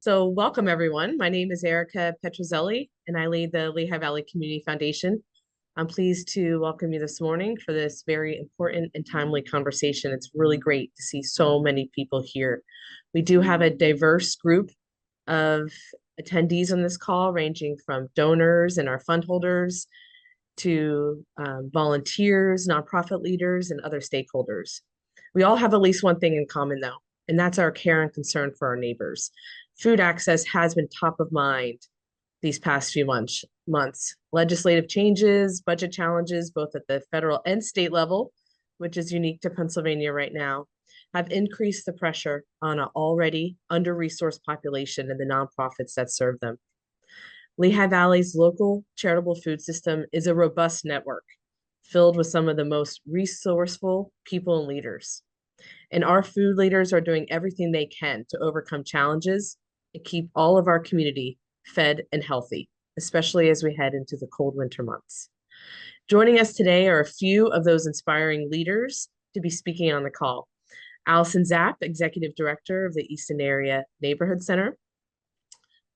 So, welcome everyone. My name is Erica Petrozelli, and I lead the Lehigh Valley Community Foundation. I'm pleased to welcome you this morning for this very important and timely conversation. It's really great to see so many people here. We do have a diverse group of attendees on this call, ranging from donors and our fund holders to volunteers, nonprofit leaders, and other stakeholders. We all have at least one thing in common, though, and that's our care and concern for our neighbors. Food access has been top of mind these past few months. Legislative changes, budget challenges, both at the federal and state level, which is unique to Pennsylvania right now, have increased the pressure on an already under-resourced population and the nonprofits that serve them. Lehigh Valley's local charitable food system is a robust network filled with some of the most resourceful people and leaders. And our food leaders are doing everything they can to overcome challenges and keep all of our community fed and healthy, especially as we head into the cold winter months. Joining us today are a few of those inspiring leaders to be speaking on the call. Allison Zapp, Executive Director of the Easton Area Neighborhood Center.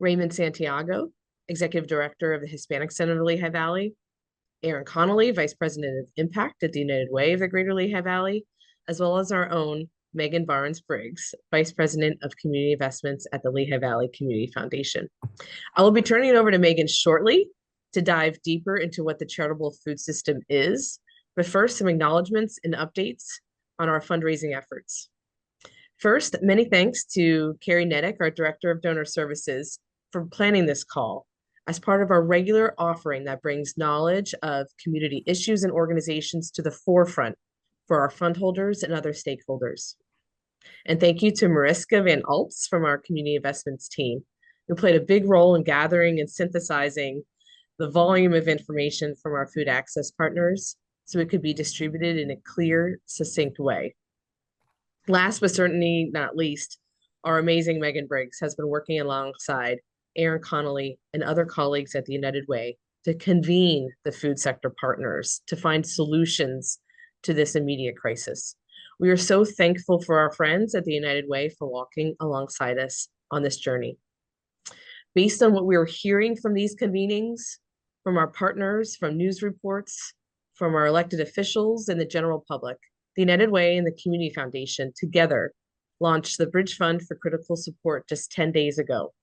Raymond Santiago, Executive Director of the Hispanic Center of Lehigh Valley. Aaron Connolly, Vice President of Impact at the United Way of the Greater Lehigh Valley, as well as our own Megan Barnes-Briggs, Vice President of Community Investments at the Lehigh Valley Community Foundation. I will be turning it over to Megan shortly to dive deeper into what the charitable food system is, but first, some acknowledgments and updates on our fundraising efforts. First, many thanks to Carrie Nedick, our Director of Donor Services, for planning this call as part of our regular offering that brings knowledge of community issues and organizations to the forefront for our fund holders and other stakeholders. And thank you to Mariska Van Alts from our community investments team, who played a big role in gathering and synthesizing the volume of information from our food access partners so it could be distributed in a clear, succinct way. Last but certainly not least, our amazing Megan Briggs has been working alongside Aaron Connolly and other colleagues at the United Way to convene the food sector partners to find solutions to this immediate crisis. We are so thankful for our friends at the United Way for walking alongside us on this journey. Based on what we were hearing from these convenings, from our partners, from news reports, from our elected officials and the general public, the United Way and the Community Foundation together launched the Bridge Fund for Critical Support just 10 days ago.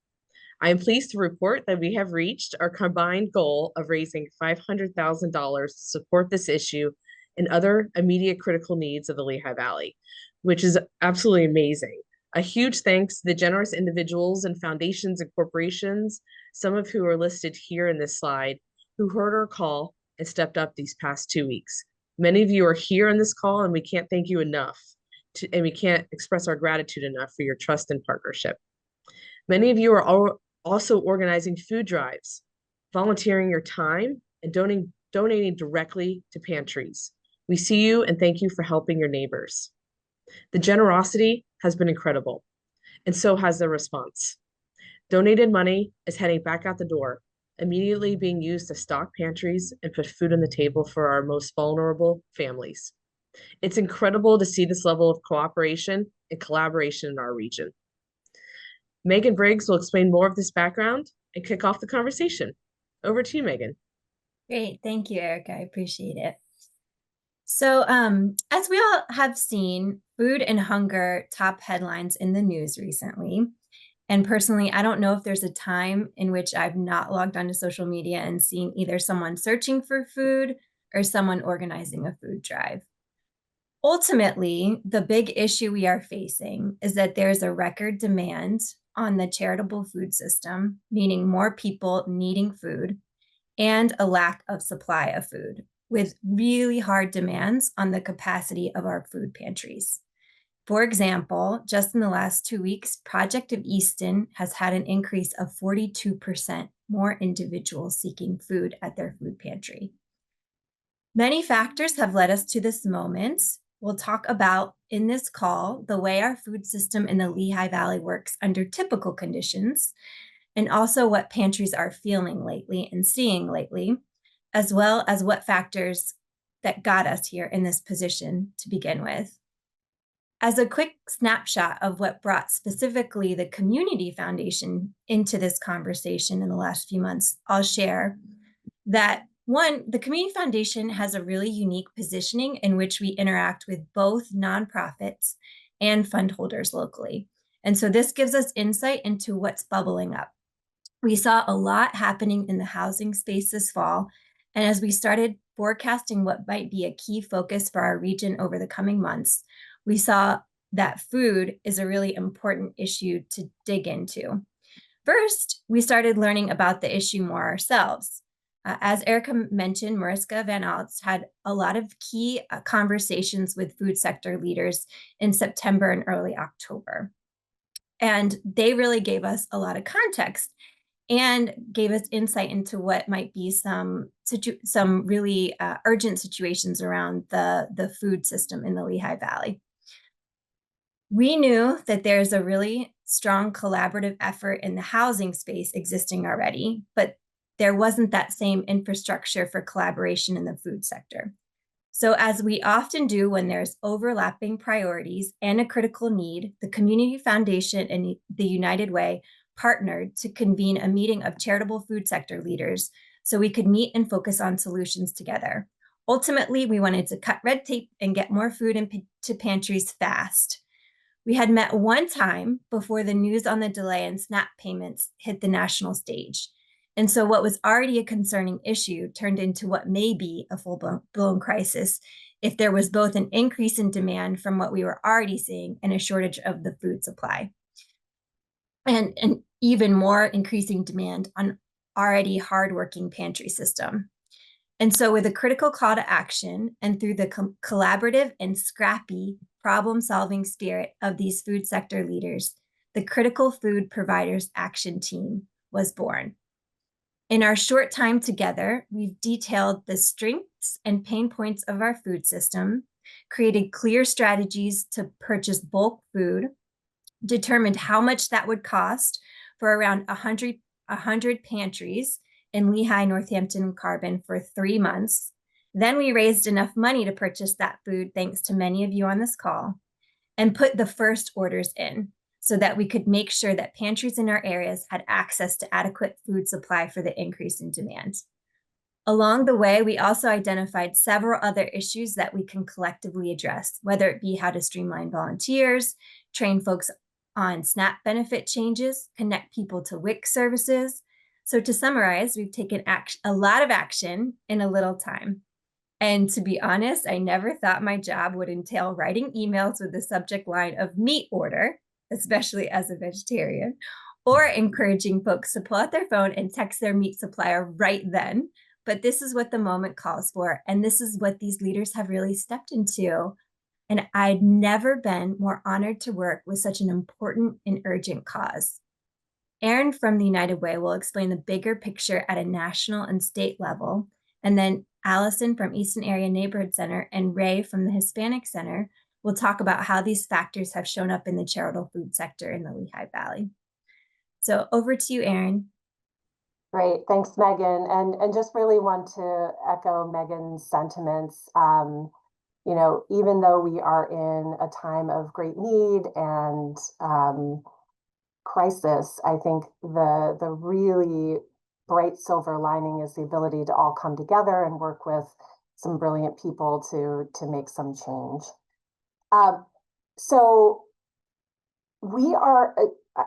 I am pleased to report that we have reached our combined goal of raising $500,000 to support this issue and other immediate critical needs of the Lehigh Valley, which is absolutely amazing. A huge thanks to the generous individuals and foundations and corporations, some of who are listed here in this slide, who heard our call and stepped up these past 2 weeks. Many of you are here on this call, and we can't thank you enough, and we can't express our gratitude enough for your trust and partnership. Many of you are also organizing food drives, volunteering your time, and donating directly to pantries. We see you and thank you for helping your neighbors. The generosity has been incredible, and so has the response. Donated money is heading back out the door, immediately being used to stock pantries and put food on the table for our most vulnerable families. It's incredible to see this level of cooperation and collaboration in our region. Megan Briggs will explain more of this background and kick off the conversation. Over to you, Megan. Great. Thank you, Erica. I appreciate it. So, as we all have seen, food and hunger top headlines in the news recently. And personally, I don't know if there's a time in which I've not logged onto social media and seen either someone searching for food or someone organizing a food drive. Ultimately, the big issue we are facing is that there's a record demand on the charitable food system, meaning more people needing food, and a lack of supply of food, with really hard demands on the capacity of our food pantries. For example, just in the last 2 weeks, Project of Easton has had an increase of 42% more individuals seeking food at their food pantry. Many factors have led us to this moment. We'll talk about in this call the way our food system in the Lehigh Valley works under typical conditions, and also what pantries are feeling lately and seeing lately, as well as what factors that got us here in this position to begin with. As a quick snapshot of what brought specifically the Community Foundation into this conversation in the last few months, I'll share that one, the Community Foundation has a really unique positioning in which we interact with both nonprofits and fund holders locally. And so this gives us insight into what's bubbling up. We saw a lot happening in the housing space this fall. And as we started forecasting what might be a key focus for our region over the coming months, we saw that food is a really important issue to dig into. First, we started learning about the issue more ourselves. As Erica mentioned, Mariska Van Alst had a lot of key conversations with food sector leaders in September and early October. And they really gave us a lot of context and gave us insight into what might be some really urgent situations around the food system in the Lehigh Valley. We knew that there's a really strong collaborative effort in the housing space existing already, but there wasn't that same infrastructure for collaboration in the food sector. So as we often do when there's overlapping priorities and a critical need, the Community Foundation and the United Way partnered to convene a meeting of charitable food sector leaders so we could meet and focus on solutions together. Ultimately, we wanted to cut red tape and get more food into pantries fast. We had met one time before the news on the delay in SNAP payments hit the national stage. And so what was already a concerning issue turned into what may be a full-blown crisis if there was both an increase in demand from what we were already seeing and a shortage of the food supply. And an even more increasing demand on already hardworking pantry system. And so with a critical call to action and through the collaborative and scrappy problem-solving spirit of these food sector leaders, the Critical Food Providers Action Team was born. In our short time together, we've detailed the strengths and pain points of our food system, created clear strategies to purchase bulk food, determined how much that would cost for around 100 pantries in Lehigh, Northampton, and Carbon for 3 months. Then we raised enough money to purchase that food, thanks to many of you on this call, and put the first orders in so that we could make sure that pantries in our areas had access to adequate food supply for the increase in demand. Along the way, we also identified several other issues that we can collectively address, whether it be how to streamline volunteers, train folks on SNAP benefit changes, connect people to WIC services. So to summarize, we've taken a lot of action in a little time. And to be honest, I never thought my job would entail writing emails with the subject line of meat order, especially as a vegetarian, or encouraging folks to pull out their phone and text their meat supplier right then. But this is what the moment calls for. And this is what these leaders have really stepped into. And I'd never been more honored to work with such an important and urgent cause. Aaron from the United Way will explain the bigger picture at a national and state level. And then Allison from Easton Area Neighborhood Center and Ray from the Hispanic Center will talk about how these factors have shown up in the charitable food sector in the Lehigh Valley. So over to you, Aaron. Great, thanks, Megan. And just really want to echo Megan's sentiments. You know, even though we are in a time of great need and crisis, I think the really bright silver lining is the ability to all come together and work with some brilliant people to make some change. So we are,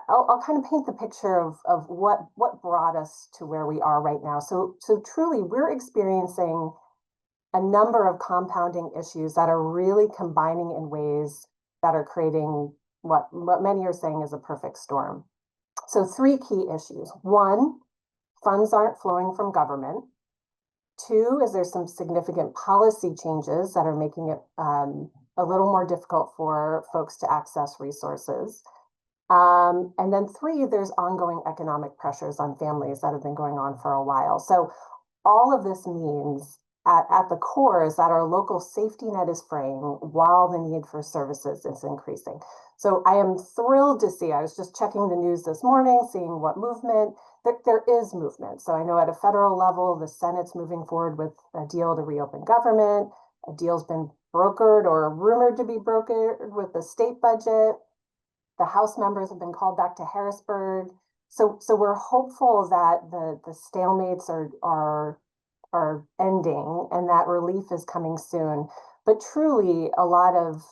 I'll kind of paint the picture of what brought us to where we are right now. So truly, we're experiencing a number of compounding issues that are really combining in ways that are creating what many are saying is a perfect storm. So 3 key issues. 1, funds aren't flowing from government. 2 is there's some significant policy changes that are making it a little more difficult for folks to access resources. And then 3, there's ongoing economic pressures on families that have been going on for a while. So all of this means at the core is that our local safety net is fraying while the need for services is increasing. So I am thrilled to see, I was just checking the news this morning, seeing what movement, there is movement. So I know at a federal level, the Senate's moving forward with a deal to reopen government. A deal's been brokered or rumored to be brokered with the state budget. The House members have been called back to Harrisburg. So we're hopeful that the stalemates are ending and that relief is coming soon. But truly, a lot of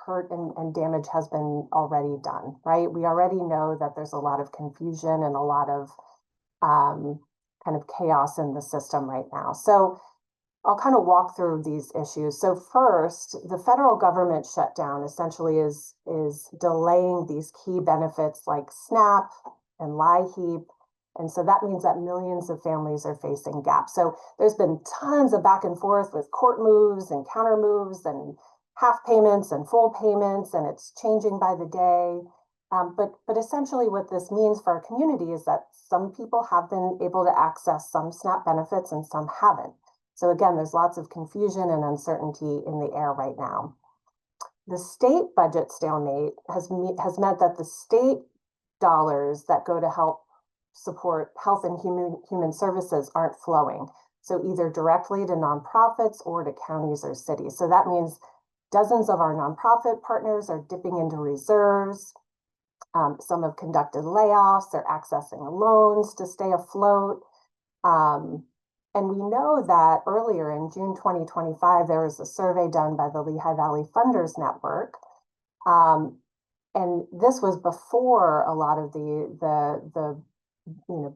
hurt and damage has been already done, right? We already know that there's a lot of confusion and a lot of kind of chaos in the system right now. So I'll kind of walk through these issues. So first, the federal government shutdown essentially is delaying these key benefits like SNAP and LIHEAP. And so that means that millions of families are facing gaps. So there's been tons of back and forth with court moves and counter moves and half payments and full payments, and it's changing by the day. But essentially what this means for our community is that some people have been able to access some SNAP benefits and some haven't. So again, there's lots of confusion and uncertainty in the air right now. The state budget stalemate has meant that the state dollars that go to help support health and human services aren't flowing. So either directly to nonprofits or to counties or cities. So that means dozens of our nonprofit partners are dipping into reserves. Some have conducted layoffs, they're accessing loans to stay afloat. And we know that earlier in June 2025, there was a survey done by the Lehigh Valley Funders Network. And this was before a lot of the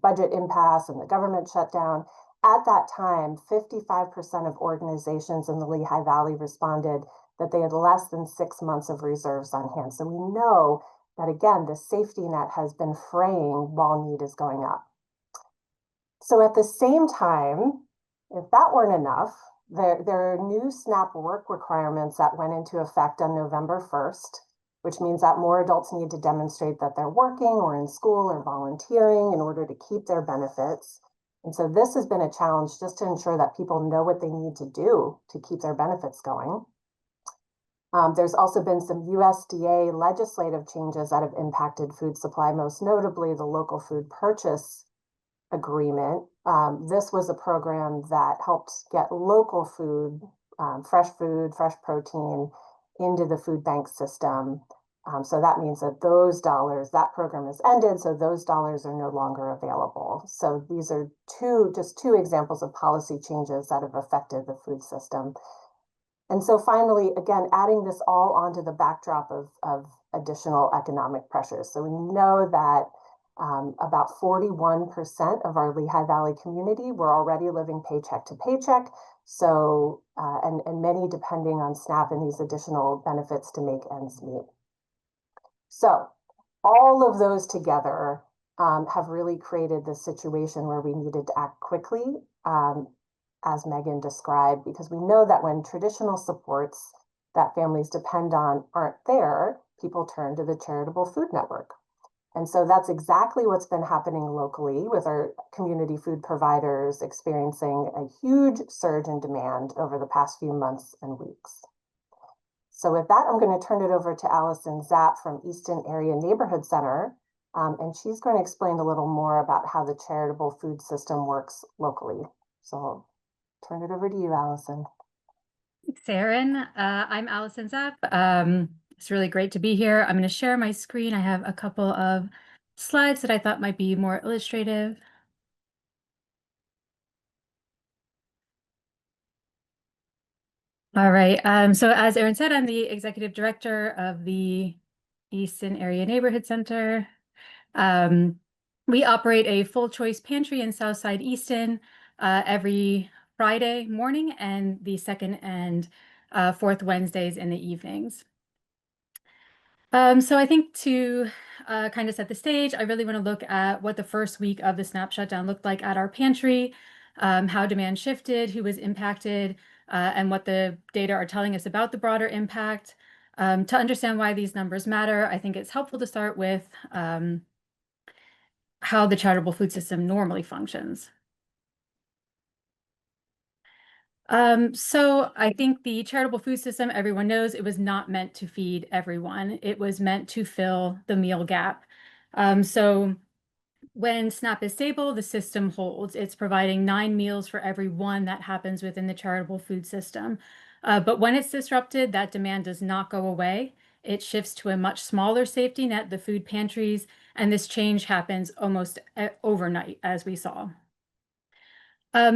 budget impasse and the government shutdown. At that time, 55% of organizations in the Lehigh Valley responded that they had less than 6 months of reserves on hand. So we know that, again, the safety net has been fraying while need is going up. So at the same time, if that weren't enough, there are new SNAP work requirements that went into effect on November 1st, which means that more adults need to demonstrate that they're working or in school or volunteering in order to keep their benefits. And so this has been a challenge just to ensure that people know what they need to do to keep their benefits going. There's also been some USDA legislative changes that have impacted food supply, most notably the local food purchase agreement. This was a program that helped get local food, fresh protein into the food bank system. So that means that those dollars, that program has ended, so those dollars are no longer available. So these are just two examples of policy changes that have affected the food system. And so finally, again, adding this all onto the backdrop of additional economic pressures. So we know that about 41% of our Lehigh Valley community were already living paycheck to paycheck. So, and many depending on SNAP and these additional benefits to make ends meet. So all of those together have really created this situation where we needed to act quickly, as Megan described, because we know that when traditional supports that families depend on aren't there, people turn to the charitable food network. And so that's exactly what's been happening locally with our community food providers experiencing a huge surge in demand over the past few months and weeks. So with that, I'm going to turn it over to Allison Zapp from Easton Area Neighborhood Center, and she's going to explain a little more about how the charitable food system works locally. So I'll turn it over to you, Allison. Thanks, Erin. I'm Allison Zapp. It's really great to be here. I'm going to share my screen. I have a couple of slides that I thought might be more illustrative. All right. So as Erin said, I'm the executive director of the Easton Area Neighborhood Center. We operate a full choice pantry in Southside Easton every Friday morning and the second and fourth Wednesdays in the evenings. So I think to kind of set the stage, I really want to look at what the first week of the SNAP shutdown looked like at our pantry, how demand shifted, who was impacted, and what the data are telling us about the broader impact. To understand why these numbers matter, I think it's helpful to start with how the charitable food system normally functions. So I think the charitable food system, everyone knows, it was not meant to feed everyone. It was meant to fill the meal gap. So when SNAP is stable, the system holds. It's providing 9 meals for every one that happens within the charitable food system. But when it's disrupted, that demand does not go away. It shifts to a much smaller safety net, the food pantries, and this change happens almost overnight, as we saw.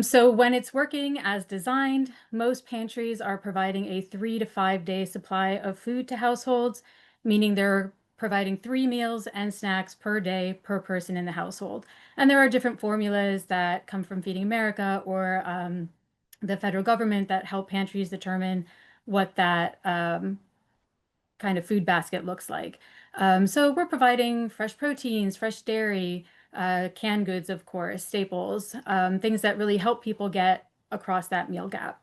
So when it's working as designed, most pantries are providing a 3 to 5 day supply of food to households, meaning they're providing 3 meals and snacks per day per person in the household. And there are different formulas that come from Feeding America or the federal government that help pantries determine what that kind of food basket looks like. So we're providing fresh proteins, fresh dairy, canned goods, of course, staples, things that really help people get across that meal gap.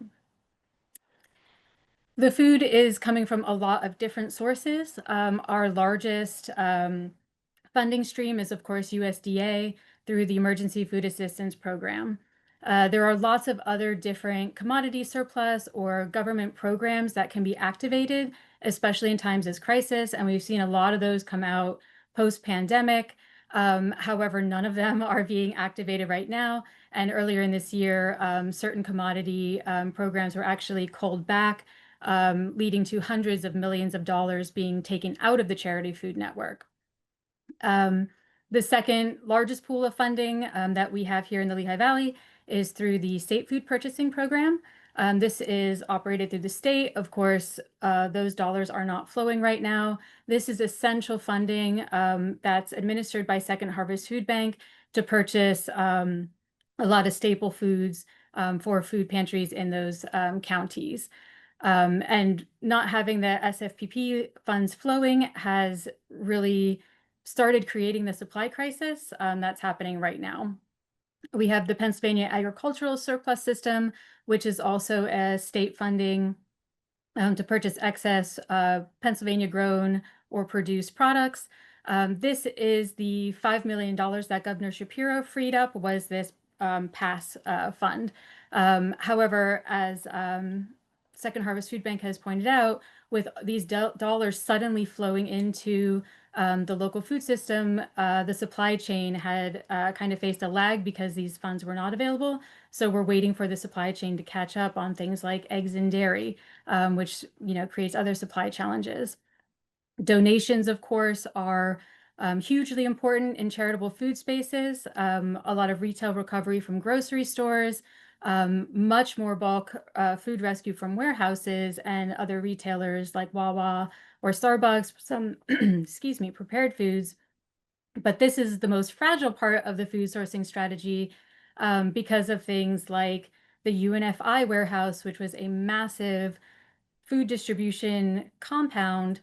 The food is coming from a lot of different sources. Our largest funding stream is, of course, USDA through the Emergency Food Assistance Program. There are lots of other different commodity surplus or government programs that can be activated, especially in times of crisis, and we've seen a lot of those come out post-pandemic. However, none of them are being activated right now, and earlier in this year, certain commodity programs were actually culled back, leading to hundreds of millions of dollars being taken out of the Charity Food Network. The second largest pool of funding that we have here in the Lehigh Valley is through the State Food Purchasing Program. This is operated through the state. Of course, those dollars are not flowing right now. This is essential funding that's administered by Second Harvest Food Bank to purchase a lot of staple foods for food pantries in those counties. And not having the SFPP funds flowing has really started creating the supply crisis that's happening right now. We have the Pennsylvania Agricultural Surplus System, which is also a state funding to purchase excess Pennsylvania grown or produced products. This is the $5 million that Governor Shapiro freed up was this PASS fund. However, as Second Harvest Food Bank has pointed out, with these dollars suddenly flowing into the local food system, the supply chain had kind of faced a lag because these funds were not available. So we're waiting for the supply chain to catch up on things like eggs and dairy, which creates other supply challenges. Donations, of course, are hugely important in charitable food spaces. A lot of retail recovery from grocery stores, much more bulk food rescue from warehouses and other retailers like Wawa or Starbucks, some, excuse me, prepared foods. But this is the most fragile part of the food sourcing strategy because of things like the UNFI warehouse, which was a massive food distribution compound,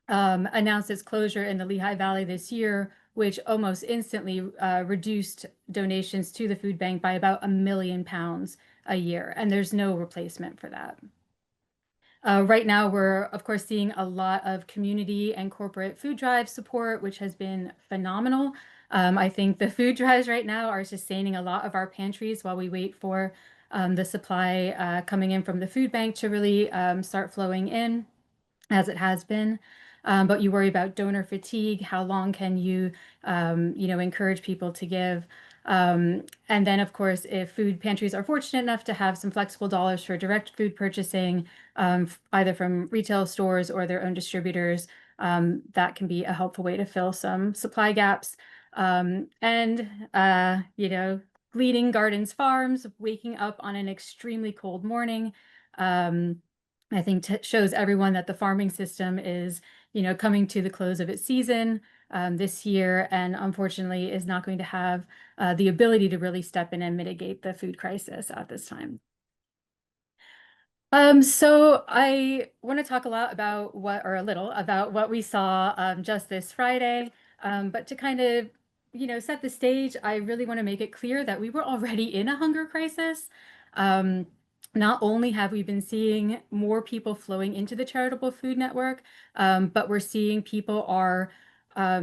announced its closure in the Lehigh Valley this year, which almost instantly reduced donations to the food bank by about £1 million a year, and there's no replacement for that. Right now, we're, of course, seeing a lot of community and corporate food drive support, which has been phenomenal. I think the food drives right now are sustaining a lot of our pantries while we wait for the supply coming in from the food bank to really start flowing in, as it has been. But you worry about donor fatigue. How long can you, encourage people to give? And then, of course, if food pantries are fortunate enough to have some flexible dollars for direct food purchasing, either from retail stores or their own distributors, that can be a helpful way to fill some supply gaps. Gleaning Gardens Farms, waking up on an extremely cold morning, I think shows everyone that the farming system is, coming to the close of its season this year, and unfortunately is not going to have the ability to really step in and mitigate the food crisis at this time. So I want to talk a little about what we saw just this Friday, but to kind of, set the stage, I really want to make it clear that we were already in a hunger crisis. Not only have we been seeing more people flowing into the charitable food network, but we're seeing people are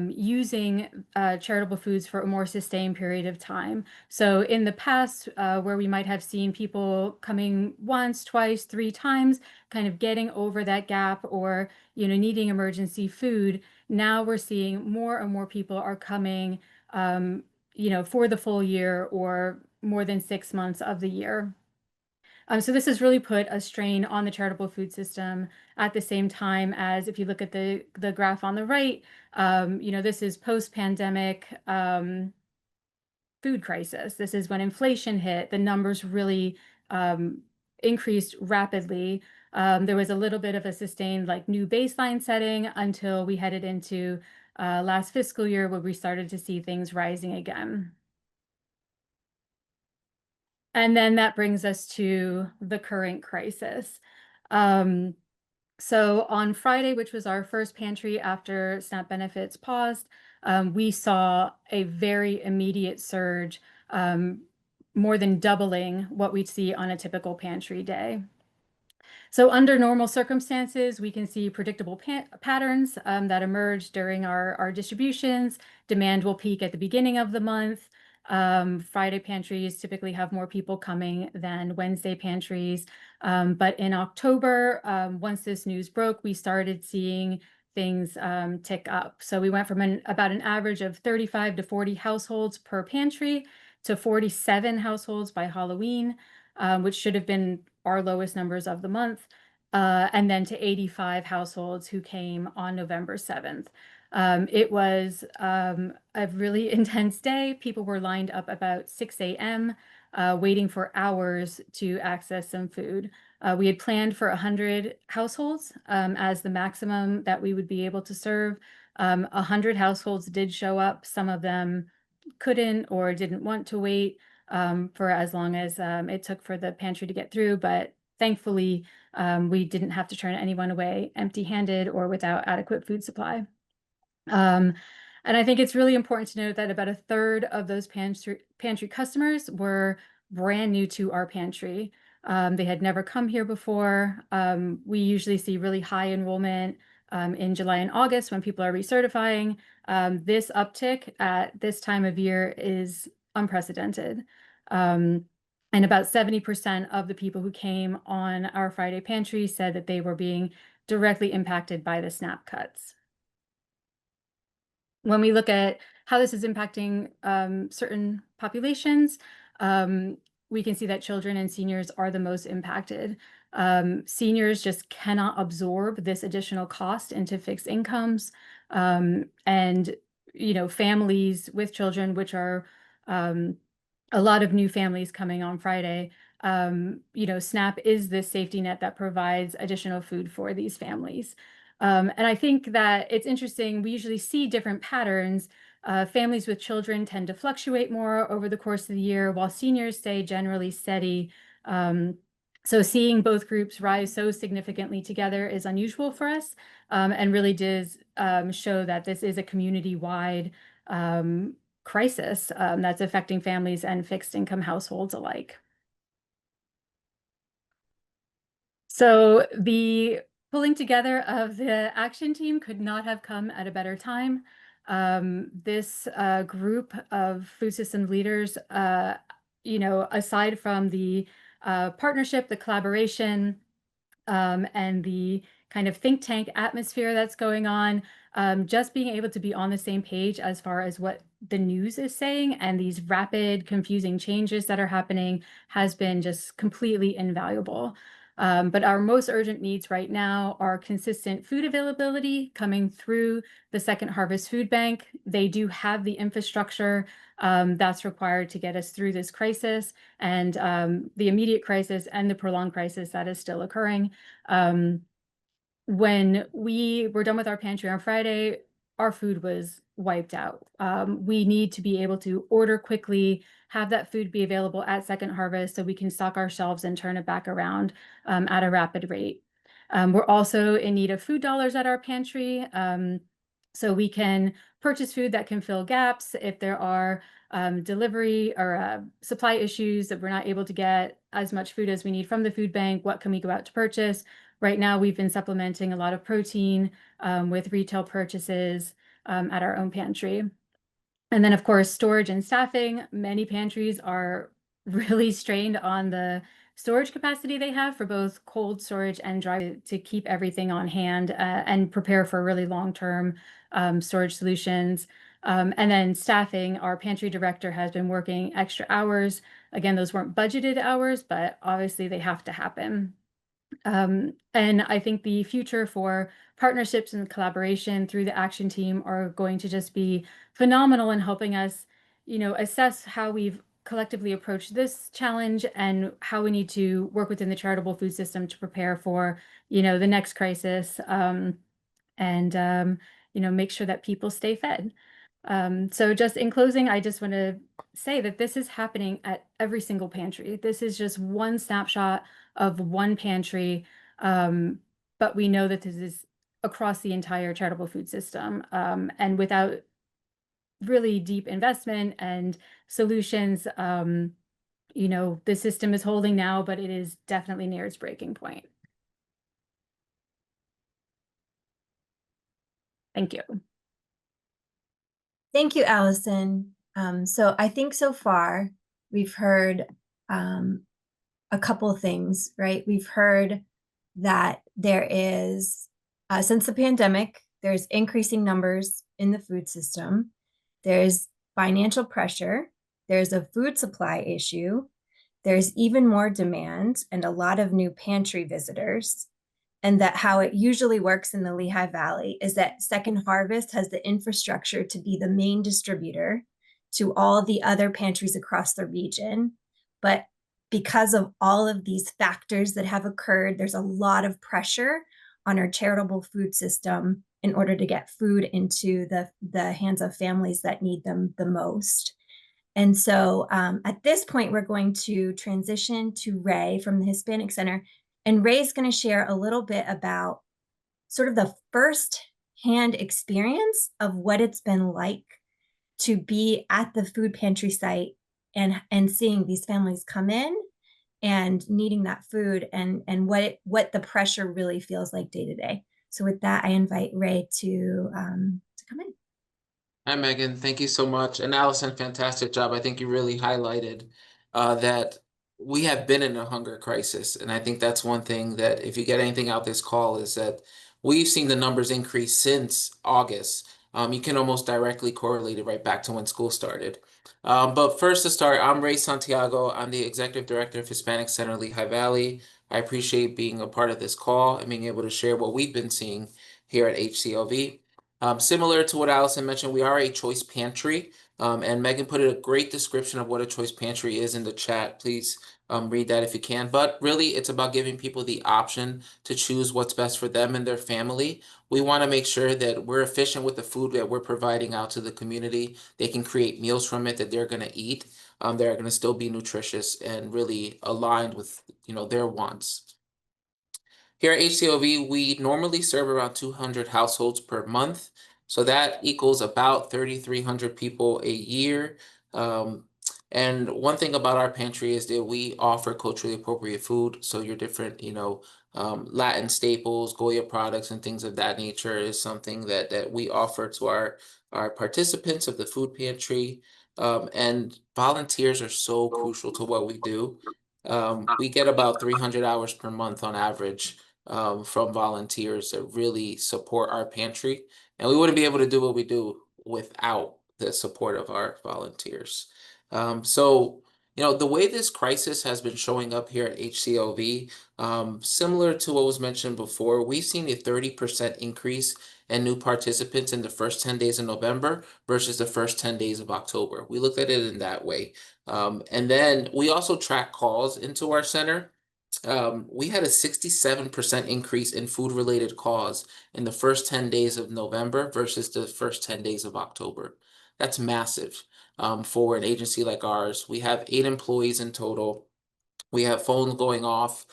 using charitable foods for a more sustained period of time. So in the past, where we might have seen people coming once, twice, 3 times, kind of getting over that gap or, needing emergency food, now we're seeing more and more people are coming, for the full year or more than 6 months of the year. So this has really put a strain on the charitable food system at the same time as, if you look at the graph on the right, this is post-pandemic food crisis. This is when inflation hit, the numbers really increased rapidly. There was a little bit of a sustained new baseline setting until we headed into last fiscal year, where we started to see things rising again. And then that brings us to the current crisis. So on Friday, which was our first pantry after SNAP benefits paused, we saw a very immediate surge, more than doubling what we'd see on a typical pantry day. So under normal circumstances, we can see predictable patterns that emerge during our distributions. Demand will peak at the beginning of the month. Friday pantries typically have more people coming than Wednesday pantries. But in October, once this news broke, we started seeing things tick up. So we went from about an average of 35 to 40 households per pantry to 47 households by Halloween, which should have been our lowest numbers of the month, and then to 85 households who came on November 7th. It was a really intense day. People were lined up about 6 a.m., waiting for hours to access some food. We had planned for 100 households as the maximum that we would be able to serve. 100 households did show up. Some of them couldn't or didn't want to wait for as long as it took for the pantry to get through. But thankfully, we didn't have to turn anyone away empty-handed or without adequate food supply. And I think it's really important to note that about a third of those pantry customers were brand new to our pantry. They had never come here before. We usually see really high enrollment in July and August when people are recertifying. This uptick at this time of year is unprecedented. And about 70% of the people who came on our Friday pantry said that they were being directly impacted by the SNAP cuts. When we look at how this is impacting certain populations, we can see that children and seniors are the most impacted. Seniors just cannot absorb this additional cost into fixed incomes. And, families with children, which are a lot of new families coming on Friday, SNAP is this safety net that provides additional food for these families. And I think that it's interesting, we usually see different patterns. Families with children tend to fluctuate more over the course of the year, while seniors stay generally steady. So seeing both groups rise so significantly together is unusual for us, and really does show that this is a community-wide crisis that's affecting families and fixed income households alike. So the pulling together of the action team could not have come at a better time. This group of food system leaders, aside from the partnership, the collaboration, and the kind of think tank atmosphere that's going on, just being able to be on the same page as far as what the news is saying and these rapid, confusing changes that are happening has been just completely invaluable. But our most urgent needs right now are consistent food availability coming through the Second Harvest Food Bank. They do have the infrastructure that's required to get us through this crisis and the immediate crisis and the prolonged crisis that is still occurring. When we were done with our pantry on Friday, our food was wiped out. We need to be able to order quickly, have that food be available at Second Harvest so we can stock our shelves and turn it back around at a rapid rate. We're also in need of food dollars at our pantry, so we can purchase food that can fill gaps if there are delivery or supply issues that we're not able to get as much food as we need from the food bank. What can we go out to purchase? Right now, we've been supplementing a lot of protein with retail purchases at our own pantry. And then, of course, storage and staffing. Many pantries are really strained on the storage capacity they have for both cold storage and dry to keep everything on hand and prepare for really long-term storage solutions. And then staffing, our pantry director has been working extra hours Again, those weren't budgeted hours, but obviously they have to happen. And I think the future for partnerships and collaboration through the action team are going to just be phenomenal in helping us, assess how we've collectively approached this challenge and how we need to work within the charitable food system to prepare for, the next crisis, and make sure that people stay fed. So just in closing, I just want to say that this is happening at every single pantry. This is just one snapshot of one pantry, but we know that this is across the entire charitable food system. And without really deep investment and solutions, the system is holding now, but it is definitely near its breaking point. Thank you. Thank you, Allison. So I think so far we've heard a couple of things, right? We've heard that there is, since the pandemic, there's increasing numbers in the food system. There's financial pressure. There's a food supply issue. There's even more demand and a lot of new pantry visitors. And that how it usually works in the Lehigh Valley is that Second Harvest has the infrastructure to be the main distributor to all the other pantries across the region. But because of all of these factors that have occurred, there's a lot of pressure on our charitable food system in order to get food into the hands of families that need them the most. And so at this point, we're going to transition to Ray from the Hispanic Center. And Ray's going to share a little bit about sort of the first-hand experience of what it's been like to be at the food pantry site and seeing these families come in and needing that food and what the pressure really feels like day to day. So with that, I invite Ray to come in. Hi, Megan. Thank you so much. And Allison, fantastic job. I think you really highlighted that we have been in a hunger crisis. And I think that's one thing that if you get anything out this call is that we've seen the numbers increase since August. You can almost directly correlate it right back to when school started. But first to start, I'm Ray Santiago. I'm the Executive Director of Hispanic Center Lehigh Valley. I appreciate being a part of this call and being able to share what we've been seeing here at HCLV. Similar to what Allison mentioned, we are a choice pantry, and Megan put a great description of what a choice pantry is in the chat. Please read that if you can. But really, it's about giving people the option to choose what's best for them and their family. We want to make sure that we're efficient with the food that we're providing out to the community. They can create meals from it that they're going to eat. They're going to still be nutritious and really aligned with their wants. Here at HCLV, we normally serve around 200 households per month. So that equals about 3,300 people a year. And one thing about our pantry is that we offer culturally appropriate food. So your different, Latin staples, Goya products, and things of that nature is something that we offer to our participants of the food pantry. And volunteers are so crucial to what we do. We get about 300 hours per month on average from volunteers that really support our pantry. And we wouldn't be able to do what we do without the support of our volunteers. So, the way this crisis has been showing up here at HCLV, similar to what was mentioned before, we've seen a 30% increase in new participants in the first 10 days of November versus the first 10 days of October. We looked at it in that way. And then we also track calls into our center. We had a 67% increase in food-related calls in the first 10 days of November versus the first 10 days of October. That's massive for an agency like ours. We have 8 employees in total. We have phones going off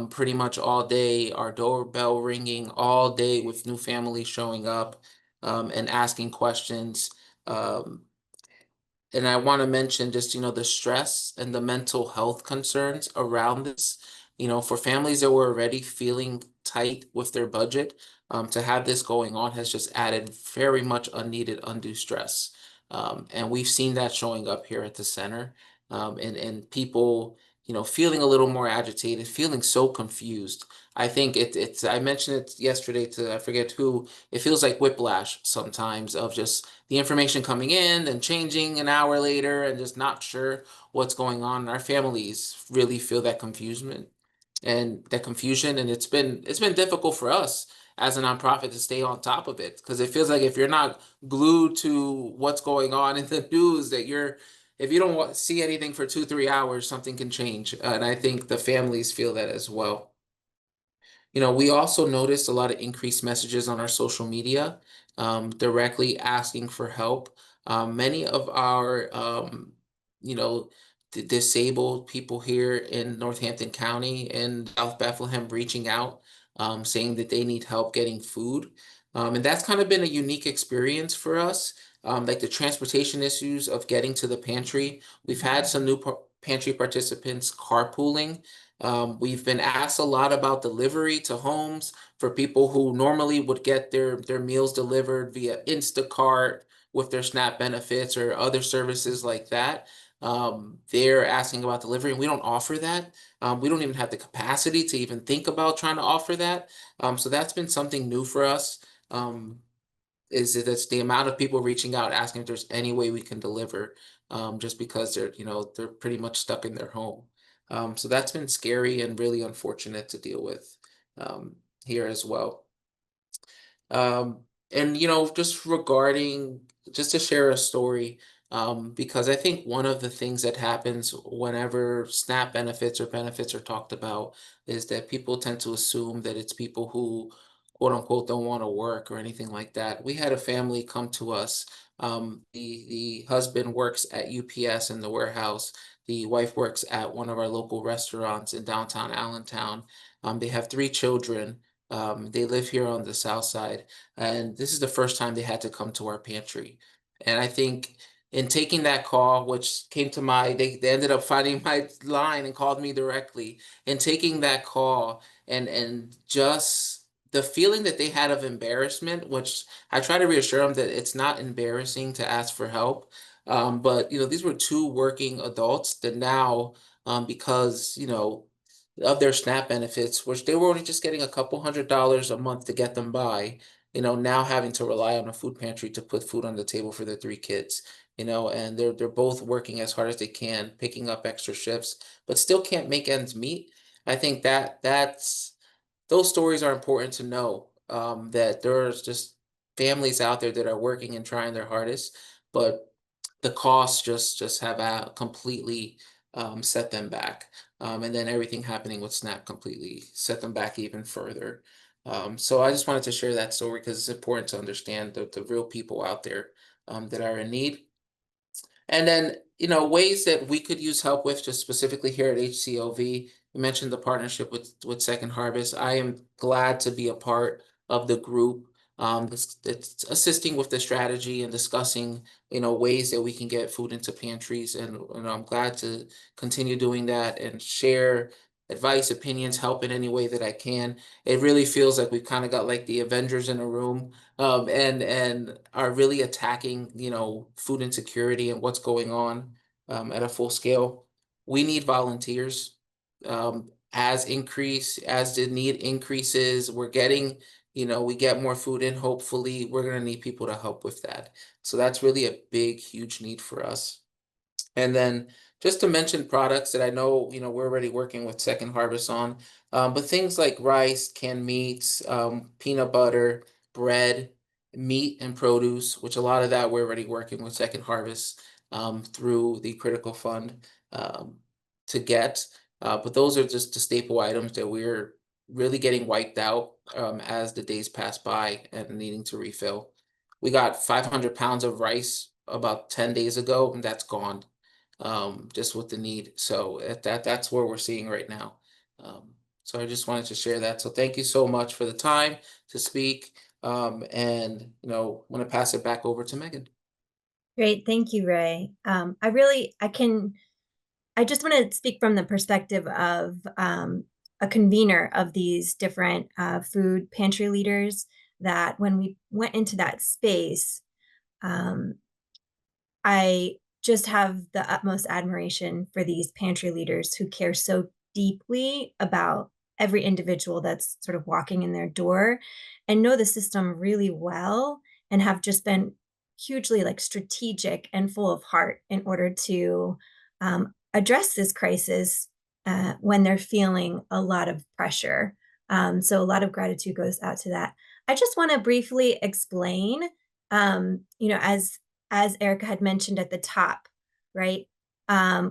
pretty much all day, our doorbell ringing all day with new families showing up and asking questions. And I want to mention just, the stress and the mental health concerns around this. For families that were already feeling tight with their budget, to have this going on has just added very much unneeded undue stress. And we've seen that showing up here at the center. And people, feeling a little more agitated, feeling so confused. I think I mentioned it yesterday to, I forget who, it feels like whiplash sometimes of just the information coming in and changing an hour later and just not sure what's going on. Our families really feel that confusion, and it's been difficult for us as a nonprofit to stay on top of it, because it feels like if you're not glued to what's going on in the news, that if you don't see anything for 2-3 hours, something can change. And I think the families feel that as well. We also noticed a lot of increased messages on our social media, directly asking for help. Many of our, you know, disabled people here in Northampton County and South Bethlehem reaching out, saying that they need help getting food. And that's kind of been a unique experience for us. Like the transportation issues of getting to the pantry. We've had some new pantry participants carpooling. We've been asked a lot about delivery to homes for people who normally would get their meals delivered via Instacart with their SNAP benefits or other services like that. They're asking about delivery, and we don't offer that. We don't even have the capacity to even think about trying to offer that. So that's been something new for us. Is that it's the amount of people reaching out asking if there's any way we can deliver, just because they're pretty much stuck in their home. So that's been scary and really unfortunate to deal with, here as well. And just to share a story, because I think one of the things that happens whenever SNAP benefits or benefits are talked about is that people tend to assume that it's people who, quote unquote, don't want to work or anything like that. We had a family come to us. The husband works at UPS in the warehouse. The wife works at one of our local restaurants in downtown Allentown. They have 3 children. They live here on the south side, and this is the first time they had to come to our pantry. And I think in taking that call, which came to they ended up finding my line and called me directly. And taking that call and just the feeling that they had of embarrassment, which I try to reassure them that it's not embarrassing to ask for help. But these were 2 working adults that now, because of their SNAP benefits, which they were only just getting a couple $100s a month to get them by, now having to rely on a food pantry to put food on the table for their 3 kids, and they're both working as hard as they can, picking up extra shifts, but still can't make ends meet. I think those stories are important to know, that there's just families out there that are working and trying their hardest, but the costs just have completely, set them back. And then everything happening with SNAP completely set them back even further. So I just wanted to share that story because it's important to understand the real people out there, that are in need. And then, ways that we could use help with, just specifically here at HCOV. You mentioned the partnership with Second Harvest. I am glad to be a part of the group, that's assisting with the strategy and discussing, ways that we can get food into pantries. And I'm glad to continue doing that and share advice, opinions, help in any way that I can. It really feels like we've kind of got like the Avengers in a room, and are really attacking, food insecurity and what's going on, at a full scale. We need volunteers. As the need increases, we get more food in. Hopefully, we're going to need people to help with that. So that's really a big, huge need for us. And then just to mention products that I know, we're already working with Second Harvest on, but things like rice, canned meats, peanut butter, bread, meat and produce, which a lot of that we're already working with Second Harvest, through the Critical Fund, to get. But those are just the staple items that we're really getting wiped out, as the days pass by and needing to refill. We got 500 pounds of rice about 10 days ago, and that's gone, just with the need. So that's where we're seeing right now. So I just wanted to share that. So thank you so much for the time to speak. And want to pass it back over to Megan. Great. Thank you, Ray. I just want to speak from the perspective of a convener of these different food pantry leaders, that when we went into that space, I just have the utmost admiration for these pantry leaders who care so deeply about every individual that's sort of walking in their door and know the system really well and have just been hugely like strategic and full of heart in order to address this crisis when they're feeling a lot of pressure. So a lot of gratitude goes out to that. I just want to briefly explain, as Erica had mentioned at the top, right?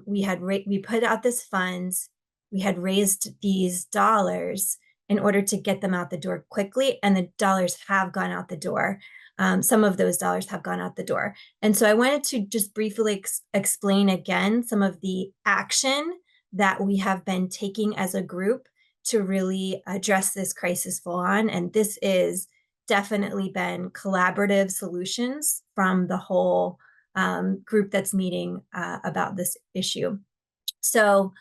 We put out this funds, we had raised these dollars in order to get them out the door quickly, and the dollars have gone out the door. Some of those dollars have gone out the door. And so I wanted to just briefly explain again some of the action that we have been taking as a group to really address this crisis full on. And this is definitely been collaborative solutions from the whole group that's meeting about this issue. So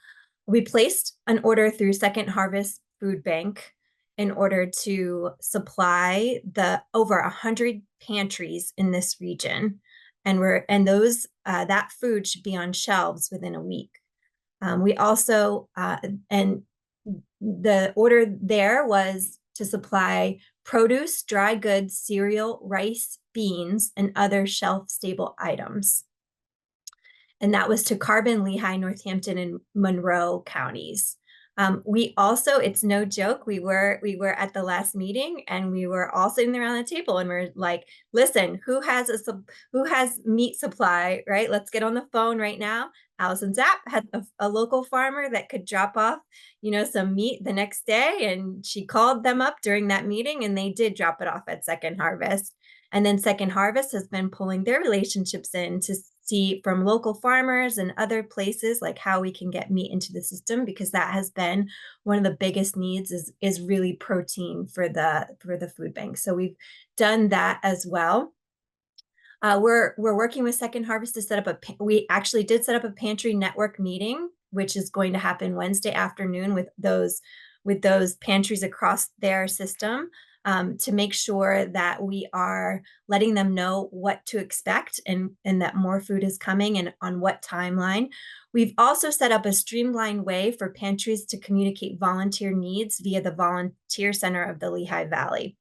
we placed an order through Second Harvest Food Bank in order to supply the over 100 pantries in this region. And those that food should be on shelves within a week. We also, and the order there was to supply produce, dry goods, cereal, rice, beans, and other shelf-stable items. And that was to Carbon, Lehigh, Northampton, and Monroe counties. We also, it's no joke, we were at the last meeting and we were all sitting around the table and we're like, listen, who has meat supply, right? Let's get on the phone right now. Allison Zapp had a local farmer that could drop off, some meat the next day, and she called them up during that meeting and they did drop it off at Second Harvest. And then Second Harvest has been pulling their relationships in to see from local farmers and other places like how we can get meat into the system, because that has been one of the biggest needs is really protein for the food bank. So we've done that as well. We're working with Second Harvest to set up we actually did set up a pantry network meeting, which is going to happen Wednesday afternoon with those pantries across their system. To make sure that we are letting them know what to expect and that more food is coming and on what timeline. We've also set up a streamlined way for pantries to communicate volunteer needs via the Volunteer Center of the Lehigh Valley.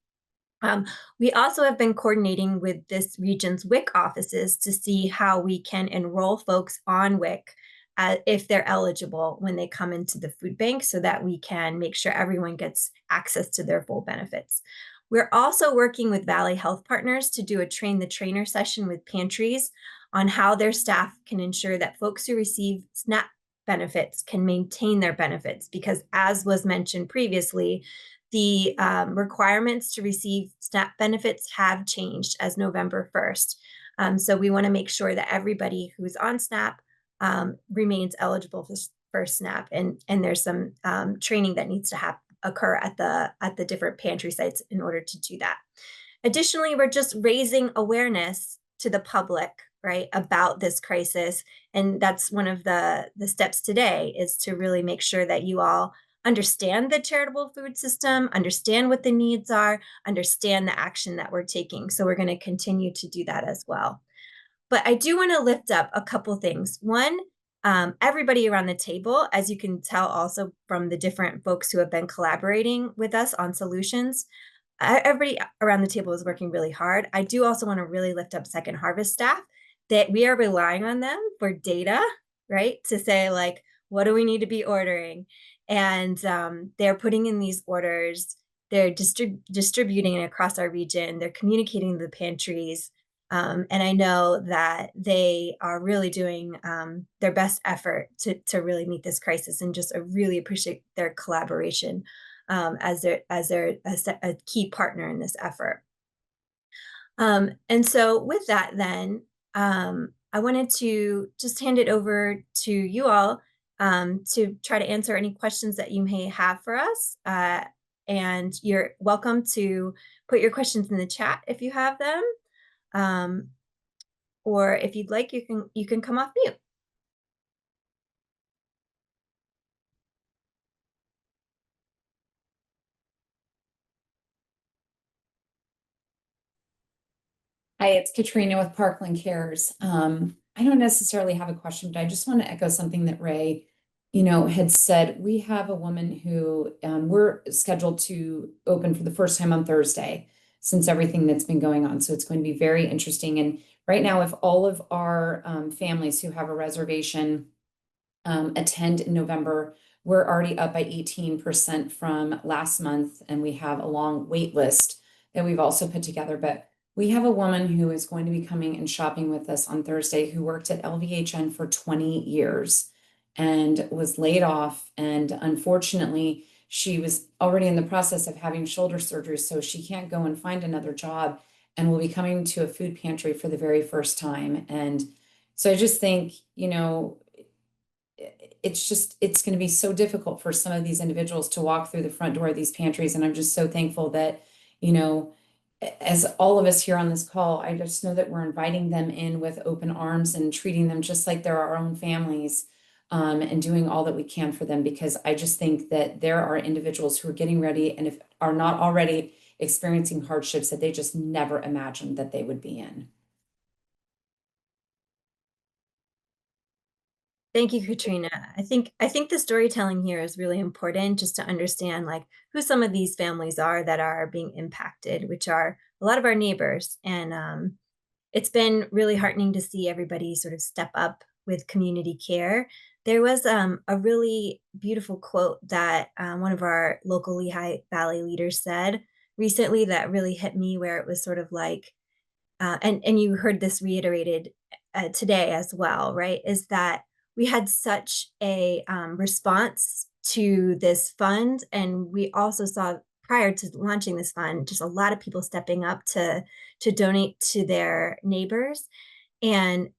We also have been coordinating with this region's WIC offices to see how we can enroll folks on WIC if they're eligible when they come into the food bank, so that we can make sure everyone gets access to their full benefits. We're also working with Valley Health Partners to do a train the trainer session with pantries on how their staff can ensure that folks who receive SNAP benefits can maintain their benefits, because as was mentioned previously, the requirements to receive SNAP benefits have changed as November 1st. So we want to make sure that everybody who's on SNAP remains eligible for SNAP, and there's some training that needs to occur at the different pantry sites in order to do that. Additionally, we're just raising awareness to the public, right, about this crisis, and that's one of the steps today, is to really make sure that you all understand the charitable food system, understand what the needs are, understand the action that we're taking. So we're going to continue to do that as well. But I do want to lift up a couple things. One, everybody around the table, as you can tell also from the different folks who have been collaborating with us on solutions, everybody around the table is working really hard. I do also want to really lift up Second Harvest staff, that we are relying on them for data, right? To say like, what do we need to be ordering? And they're putting in these orders, they're distributing it across our region, they're communicating to the pantries. And I know that they are really doing their best effort to really meet this crisis, and just really appreciate their collaboration as a key partner in this effort. And so with that then, I wanted to just hand it over to you all to try to answer any questions that you may have for us. And you're welcome to put your questions in the chat if you have them. Or if you'd like, you can come off mute. Hi, it's Katrina with Parkland Cares. I don't necessarily have a question, but I just want to echo something that Ray, you know, had said. We have a woman who we're scheduled to open for the first time on Thursday since everything that's been going on. So it's going to be very interesting. And right now, if all of our families who have a reservation attend in November, we're already up by 18% from last month, and we have a long wait list that we've also put together. But we have a woman who is going to be coming and shopping with us on Thursday who worked at LVHN for 20 years and was laid off. And unfortunately, she was already in the process of having shoulder surgery, so she can't go and find another job, and will be coming to a food pantry for the very first time. And so I just think, you know, it's going to be so difficult for some of these individuals to walk through the front door of these pantries. And I'm just so thankful that, you know, as all of us here on this call, I just know that we're inviting them in with open arms and treating them just like they're our own families, and doing all that we can for them, because I just think that there are individuals who are getting ready, and if are not already experiencing hardships that they just never imagined that they would be in. Thank you, Katrina. I think the storytelling here is really important, just to understand like who some of these families are that are being impacted, which are a lot of our neighbors. And it's been really heartening to see everybody sort of step up with community care. There was a really beautiful quote that one of our local Lehigh Valley leaders said recently that really hit me, where it was sort of like, and you heard this reiterated today as well, right? Is that we had such a response to this fund, and we also saw prior to launching this fund, just a lot of people stepping up to donate to their neighbors. And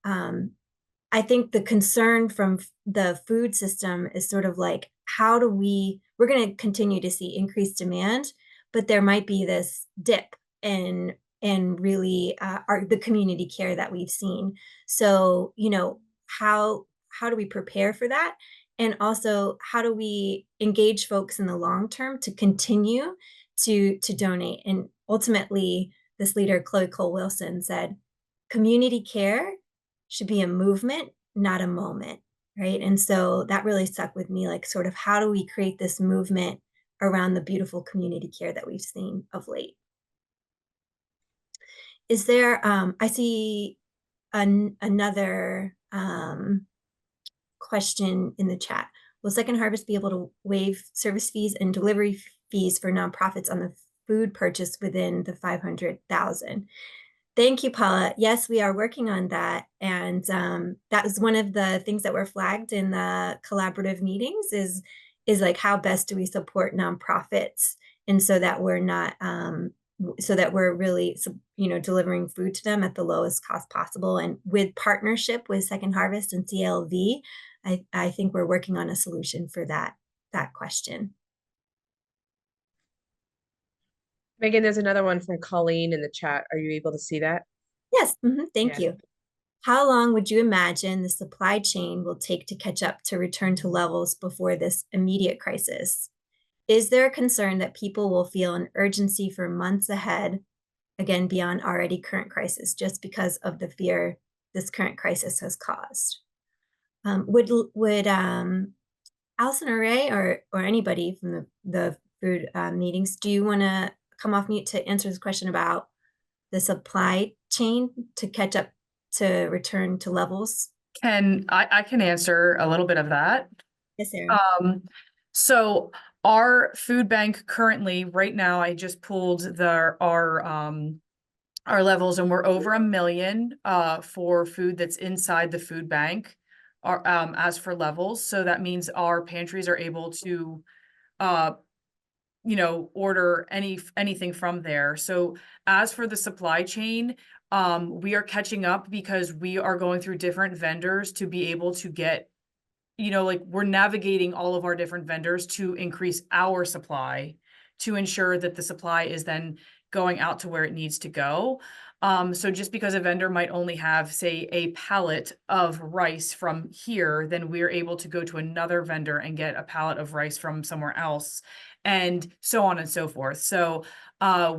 I think the concern from the food system is sort of like, how do we're going to continue to see increased demand, but there might be this dip in really the community care that we've seen. So, you know, how do we prepare for that? And also, how do we engage folks in the long term to continue to donate? And ultimately, this leader, Chloe Cole Wilson, said, community care should be a movement, not a moment, right? And so that really stuck with me, like sort of how do we create this movement around the beautiful community care that we've seen of late? Is there, I see another question in the chat. Will Second Harvest be able to waive service fees and delivery fees for nonprofits on the food purchase within the 500,000? Thank you, Paula. Yes, we are working on that. And that was one of the things that were flagged in the collaborative meetings is like, how best do we support nonprofits? And so that we're not, so that we're really, you know, delivering food to them at the lowest cost possible. And with partnership with Second Harvest and CLV, I think we're working on a solution for that question. Megan, there's another one from Colleen in the chat. Are you able to see that? Yes, thank Yeah. you. How long would you imagine the supply chain will take to catch up to return to levels before this immediate crisis? Is there a concern that people will feel an urgency for months ahead, again, beyond already current crisis, just because of the fear this current crisis has caused? Would Allison or Ray or anybody from the food meetings, do you want to come off mute to answer this question about the supply chain to catch up to return to levels? I can answer a little bit of that. Yes, Erin. So our food bank currently, right now, I just pulled our levels, and we're over 1 million for food that's inside the food bank, as for levels. So that means our pantries are able to you know, order anything from there. So as for the supply chain, we are catching up because we are going through different vendors to be able to get, you know, like we're navigating all of our different vendors to increase our supply to ensure that the supply is then going out to where it needs to go. So just because a vendor might only have, say, a pallet of rice from here, then we're able to go to another vendor and get a pallet of rice from somewhere else. and so on and so forth. So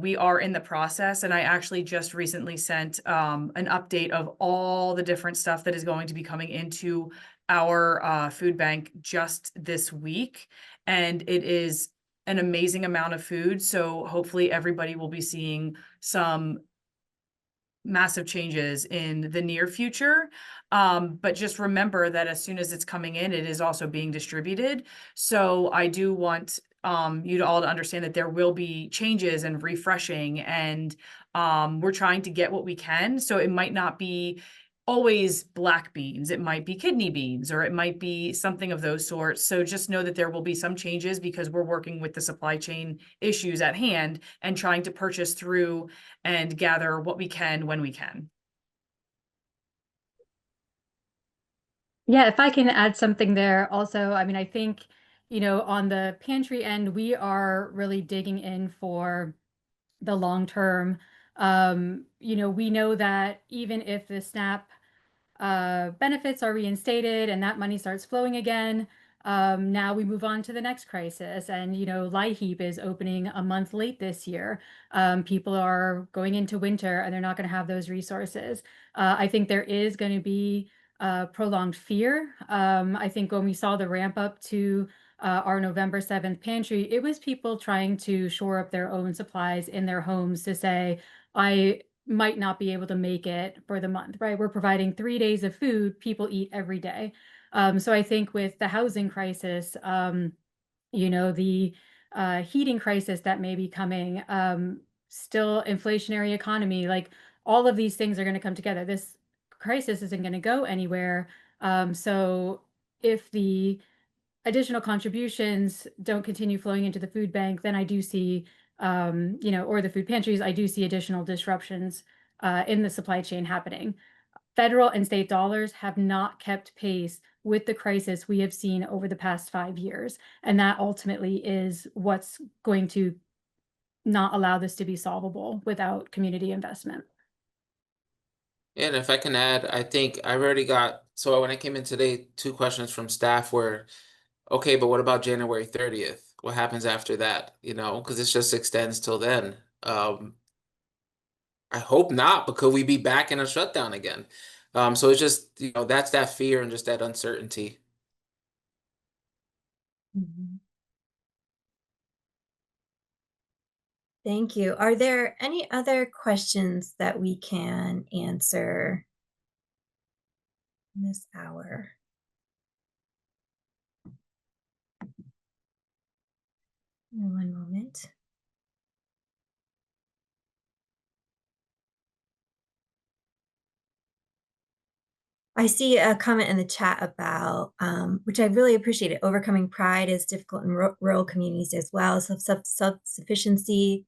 we are in the process, and I actually just recently sent an update of all the different stuff that is going to be coming into our food bank just this week. And it is an amazing amount of food. So hopefully everybody will be seeing some massive changes in the near future. But just remember that as soon as it's coming in, it is also being distributed. So I do want you to all to understand that there will be changes and refreshing, and we're trying to get what we can. So it might not be always black beans, it might be kidney beans, or it might be something of those sorts. So just know that there will be some changes because we're working with the supply chain issues at hand and trying to purchase through and gather what we can when we can. Yeah, if I can add something there also, I mean, I think, on the pantry end, we are really digging in for the long term. We know that even if the SNAP benefits are reinstated and that money starts flowing again, now we move on to the next crisis. And, LIHEAP is opening a month late this year. People are going into winter and they're not going to have those resources. I think there is going to be prolonged fear. I think when we saw the ramp up to our November 7th pantry, it was people trying to shore up their own supplies in their homes to say, I might not be able to make it for the month, right? We're providing 3 days of food people eat every day. So I think with the housing crisis, the heating crisis that may be coming, still inflationary economy, like all of these things are going to come together. This crisis isn't going to go anywhere. So if the additional contributions don't continue flowing into the food bank, then I do see, or the food pantries, I do see additional disruptions in the supply chain happening. Federal and state dollars have not kept pace with the crisis we have seen over the past 5 years. And that ultimately is what's going to not allow this to be solvable without community investment. And if I can add, I think I've already got, so when I came in today, 2 questions from staff were, okay, but what about January 30th? What happens after that? Because it just extends till then. I hope not, because we be back in a shutdown again. So it's just, that's that fear and just that uncertainty. Thank you. Are there any other questions that we can answer in this hour? One moment. I see a comment in the chat about, which I really appreciate it, overcoming pride is difficult in rural communities as well. So self-sufficiency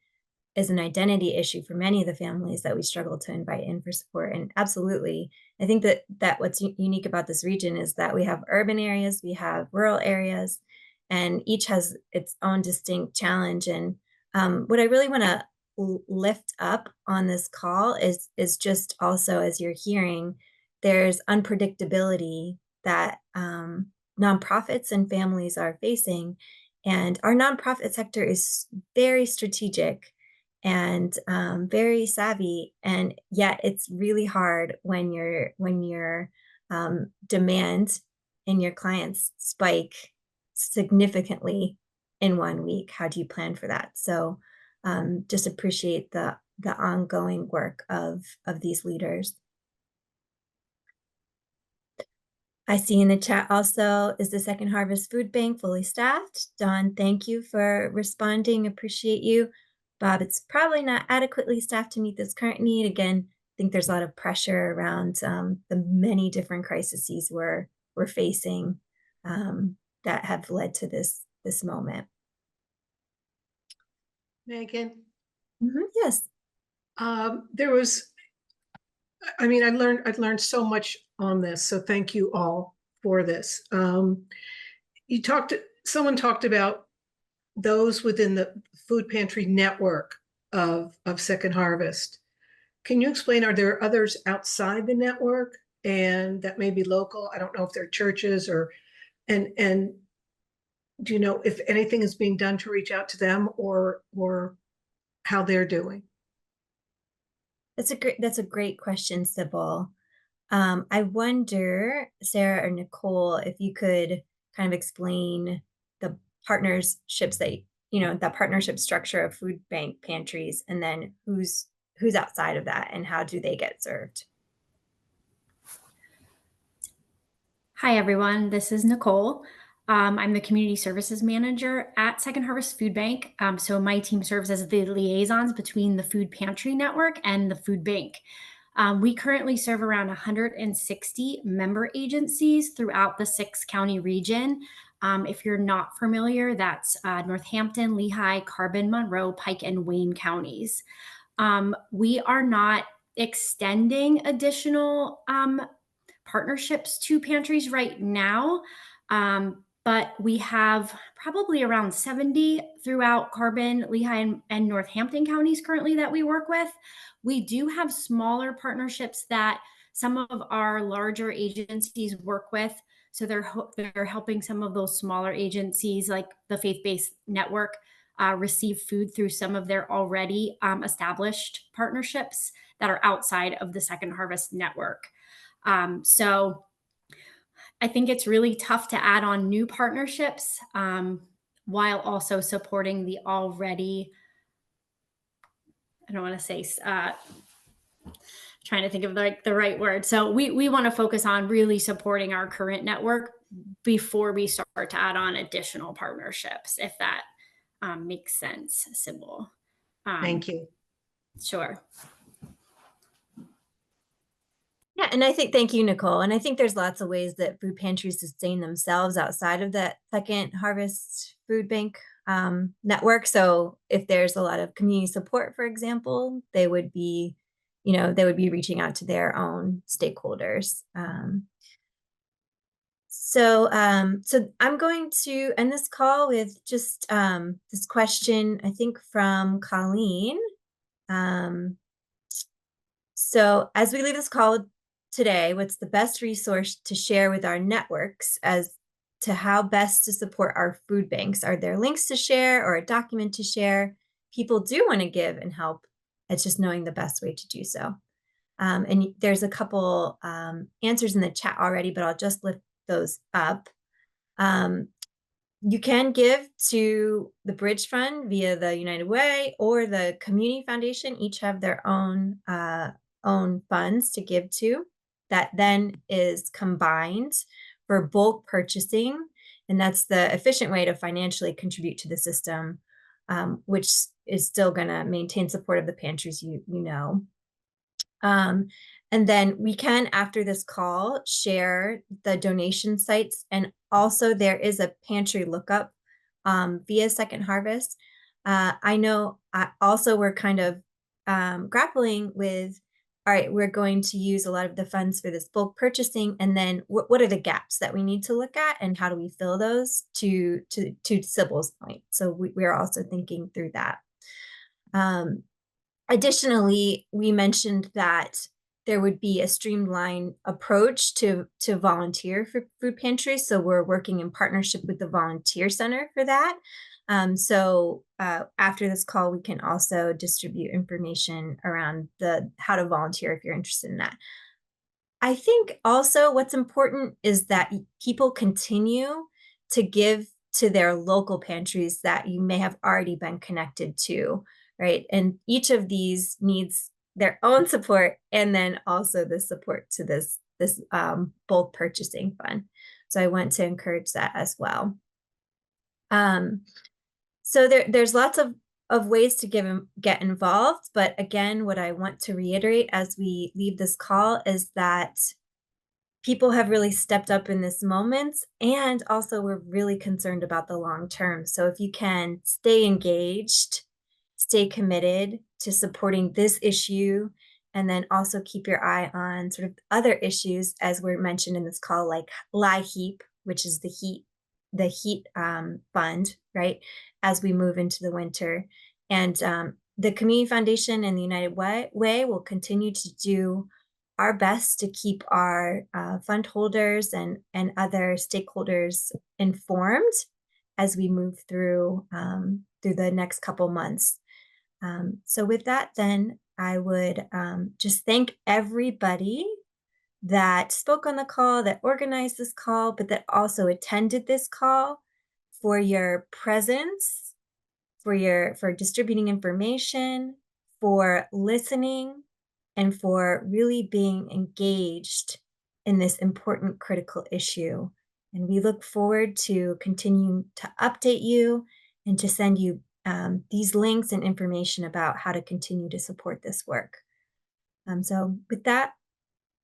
is an identity issue for many of the families that we struggle to invite in for support. And absolutely, I think that what's unique about this region is that we have urban areas, we have rural areas, and each has its own distinct challenge. And what I really want to lift up on this call is just also, as you're hearing, there's unpredictability that nonprofits and families are facing. And our nonprofit sector is very strategic and very savvy, and yet it's really hard when your demand and your clients spike significantly in 1 week. How do you plan for that? So just appreciate the ongoing work of these leaders. I see in the chat also, is the Second Harvest Food Bank fully staffed? Dawn, thank you for responding. Appreciate you. Bob, it's probably not adequately staffed to meet this current need. Again, I think there's a lot of pressure around the many different crises we're facing that have led to this moment. Megan, Yes. there was, I mean, I've learned so much on this, so thank you all for this. Someone talked about those within the food pantry network of Second Harvest. Can you explain, are there others outside the network and that may be local? I don't know if they're churches and do you know if anything is being done to reach out to them or how they're doing? That's a great question, Sybil. I wonder, Sarah or Nicole, if you could kind of explain the partnerships that partnership structure of food bank pantries, and then who's outside of that and how do they get served? Hi, everyone. This is Nicole. I'm the community services manager at Second Harvest Food Bank. So my team serves as the liaisons between the food pantry network and the food bank. We currently serve around 160 member agencies throughout the 6-county region. If you're not familiar, that's Northampton, Lehigh, Carbon, Monroe, Pike, and Wayne counties. We are not extending additional partnerships to pantries right now, but we have probably around 70 throughout Carbon, Lehigh, and Northampton counties currently that we work with. We do have smaller partnerships that some of our larger agencies work with. So they're helping some of those smaller agencies like the faith-based network receive food through some of their already established partnerships that are outside of the Second Harvest network. So I think it's really tough to add on new partnerships while also supporting the already, I don't want to say, trying to think of the right word. So we want to focus on really supporting our current network before we start to add on additional partnerships, if that makes sense, Sybil. Thank you. Sure. Yeah, and thank you, Nicole. And I think there's lots of ways that food pantries sustain themselves outside of that Second Harvest Food Bank network. So if there's a lot of community support, for example, they would be reaching out to their own stakeholders. So I'm going to end this call with just this question, I think from Colleen. So as we leave this call today, what's the best resource to share with our networks as to how best to support our food banks? Are there links to share or a document to share? People do want to give and help. It's just knowing the best way to do so. And there's a couple answers in the chat already, but I'll just lift those up. You can give to the Bridge Fund via the United Way or the Community Foundation. Each have their own funds to give to. That then is combined for bulk purchasing, and that's the efficient way to financially contribute to the system, which is still going to maintain support of the pantries you know. And then we can, after this call, share the donation sites. And also there is a pantry lookup via Second Harvest. I know also we're kind of grappling with, all right, we're going to use a lot of the funds for this bulk purchasing. And then what are the gaps that we need to look at and how do we fill those to Sybil's point? So we're also thinking through that. Additionally, we mentioned that there would be a streamlined approach to volunteer for food pantries. So we're working in partnership with the Volunteer Center for that. So after this call, we can also distribute information around how to volunteer if you're interested in that. I think also what's important is that people continue to give to their local pantries that you may have already been connected to, right? And each of these needs their own support and then also the support to this bulk purchasing fund. So I want to encourage that as well. So there's lots of ways to get involved. But again, what I want to reiterate as we leave this call is that people have really stepped up in this moment. And also we're really concerned about the long term. So if you can stay engaged, stay committed to supporting this issue, and then also keep your eye on sort of other issues as were mentioned in this call, like LIHEAP, which is the heat fund, right? As we move into the winter. And the Community Foundation and the United Way will continue to do our best to keep our fund holders and other stakeholders informed as we move through through the next couple months. So with that, then I would just thank everybody that spoke on the call, that organized this call, but that also attended this call, for your presence, for distributing information, for listening, and for really being engaged in this important critical issue. And we look forward to continuing to update you and to send you these links and information about how to continue to support this work. So with that,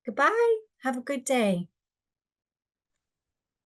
goodbye. Have a good day.